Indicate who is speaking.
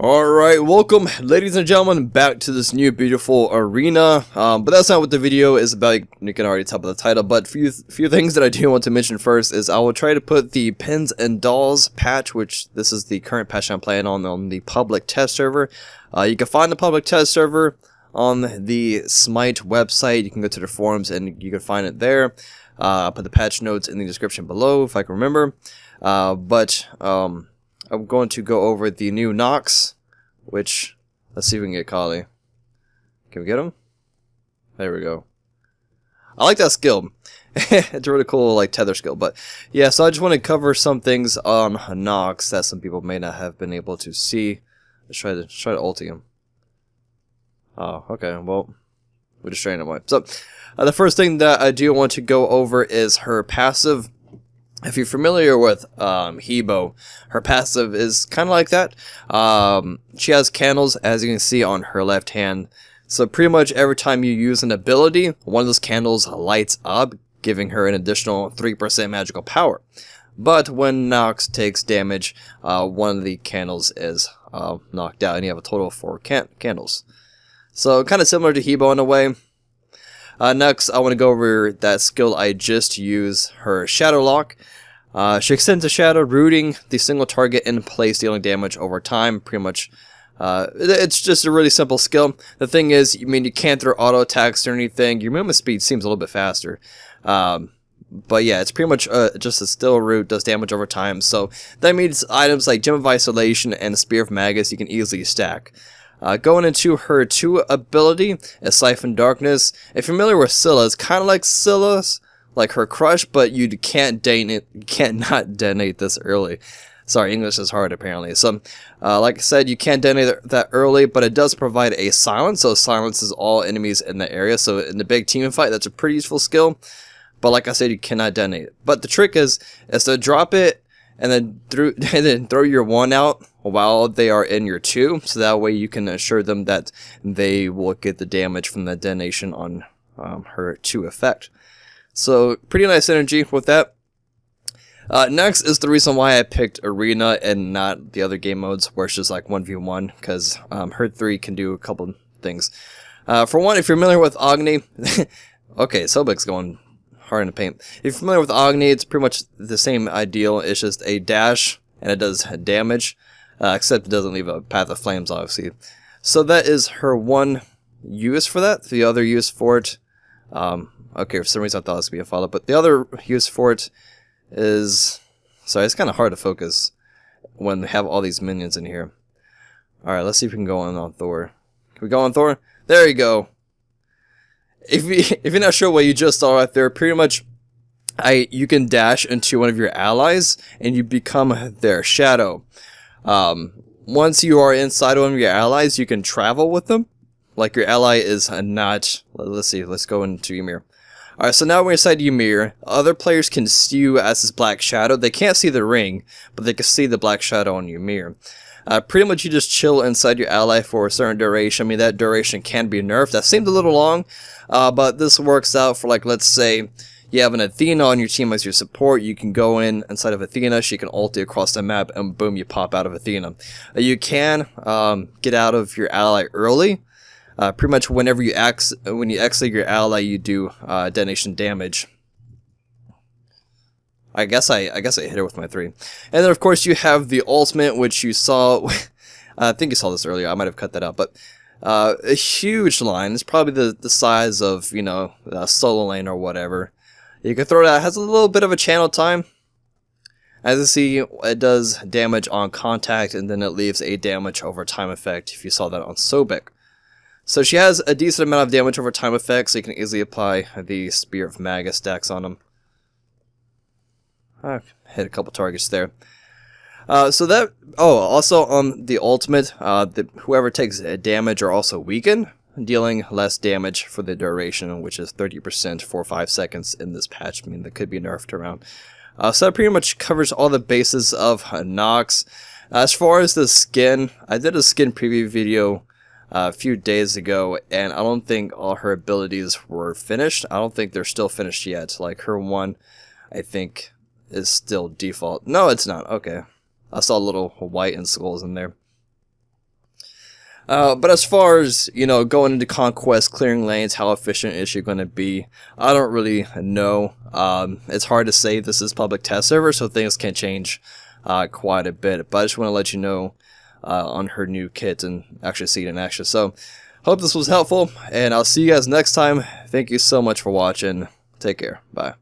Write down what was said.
Speaker 1: Alright, welcome ladies and gentlemen back to this new beautiful arena, but that's not what the video is about. You can already tell by the title, but few things that I do want to mention first is I will try to put the Pins and Dolls patch, which this is the current patch I'm playing on the public test server. You can find the public test server on the Smite website. You can go to the forums and you can find it there. I'll put the patch notes in the description below if I can remember, I'm going to go over the new NOX, which, let's see if we can get Kali. Can we get him? There we go. I like that skill. It's a really cool, like, tether skill. But, yeah, so I just want to cover some things on NOX that some people may not have been able to see. Let's try to ulti him. Oh, okay, well, we're just trying to wipe. So, the first thing that I do want to go over is her passive. If you're familiar with Hebo, her passive is kind of like that. She has candles, as you can see on her left hand. So pretty much every time you use an ability, one of those candles lights up, giving her an additional 3% magical power. But when Nox takes damage, one of the candles is knocked out, and you have a total of 4 candles. So kind of similar to Hebo in a way. Next, I want to go over that skill I just used, her Shadow Lock. She extends a shadow, rooting the single target in place, dealing damage over time. Pretty much, it's just a really simple skill. The thing is, you can't throw auto attacks or anything. Your movement speed seems a little bit faster. But yeah, it's pretty much just a still root, does damage over time. So that means items like Gem of Isolation and Spear of Magus you can easily stack. Going into her 2 ability is Siphon Darkness. If you're familiar with Scylla, it's kind of like Scylla's, like her crush, but you can't not detonate this early. Sorry, English is hard apparently. So, like I said, you can't detonate that early, but it does provide a silence, so it silences all enemies in the area. So in the big team fight, that's a pretty useful skill. But like I said, you cannot detonate it. But the trick is to drop it and then throw your 1 out while they are in your 2, so that way you can assure them that they will get the damage from the detonation on her 2 effect. So pretty nice synergy with that. Next is the reason why I picked Arena and not the other game modes where it's just like 1v1, because her 3 can do a couple things. For one, if you're familiar with Agni, okay, Sobek's going hard in the paint. If you're familiar with Agni, it's pretty much the same ideal. It's just a dash and it does damage. Except it doesn't leave a path of flames, obviously. So that is her one use for that. The other use for it, okay, for some reason I thought it was going to be a follow-up, but the other use for it is, sorry, it's kind of hard to focus when we have all these minions in here. Alright, let's see if we can go on Thor. Can we go on Thor? There you go. If you're not sure what you just saw right there, pretty much you can dash into one of your allies and you become their shadow. Once you are inside one of your allies, you can travel with them. Like your ally is not, let's see, let's go into Ymir. Alright, so now we're inside Ymir. Other players can see you as this black shadow. They can't see the ring, but they can see the black shadow on Ymir. Pretty much you just chill inside your ally for a certain duration. I mean, that duration can be nerfed. That seemed a little long, but this works out for, like, let's say you have an Athena on your team as your support. You can go inside of Athena, she can ulti across the map, and boom, you pop out of Athena. You can get out of your ally early. Pretty much whenever when you exit your ally, you do detonation damage. I guess I hit her with my 3. And then of course you have the ultimate, which you saw. I think you saw this earlier. I might have cut that out, but a huge line. It's probably the size of, you know, a solo lane or whatever. You can throw it out. It has a little bit of a channel time. As you see, it does damage on contact, and then it leaves a damage over time effect, if you saw that on Sobek. So she has a decent amount of damage over time effect, so you can easily apply the Spear of Magus stacks on them. I hit a couple targets there. Also on the ultimate, whoever takes damage are also weakened, dealing less damage for the duration, which is 30% for 5 seconds in this patch. I mean, that could be nerfed around. So that pretty much covers all the bases of Nox. As far as the skin, I did a skin preview video a few days ago, and I don't think all her abilities were finished. I don't think they're still finished yet. Like her 1, I think, is still default. No, it's not. Okay. I saw little white and skulls in there. But as far as, you know, going into conquest, clearing lanes, how efficient is she going to be? I don't really know. It's hard to say. This is public test server, so things can change quite a bit. But I just want to let you know on her new kit and actually see it in action. So, hope this was helpful, and I'll see you guys next time. Thank you so much for watching. Take care. Bye.